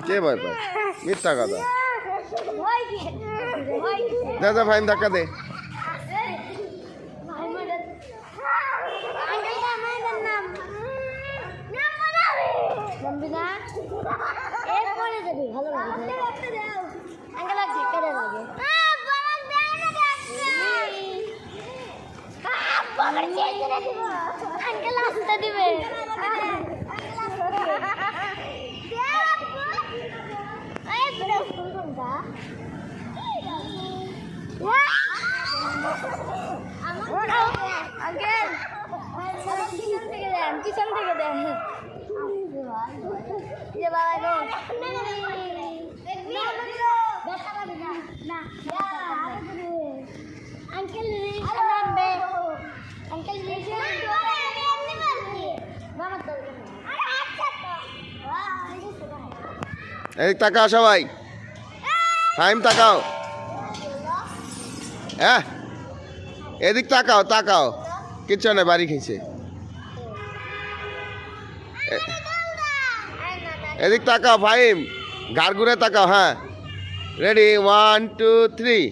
কে ভয় পায়? মিথ্যা কথা। দাদা ভাই ধাক্কা দে। ভালো লাগে আঙ্কেল আসতে দিবে আঙ্কেল পিছন থেকে দেন বাবা গো আঙ্কেল নামবে আঙ্কেল এদিক তাকাও সবাই, ফাহিম তাকাও। হ্যাঁ এদিক তাকাও, তাকাও, কিচ্ছু না, বাড়ি খেয়েছে। এদিক তাকাও ফাহিম, ঘাড় ঘুরে তাকাও। হ্যাঁ রেডি, 1 2 3।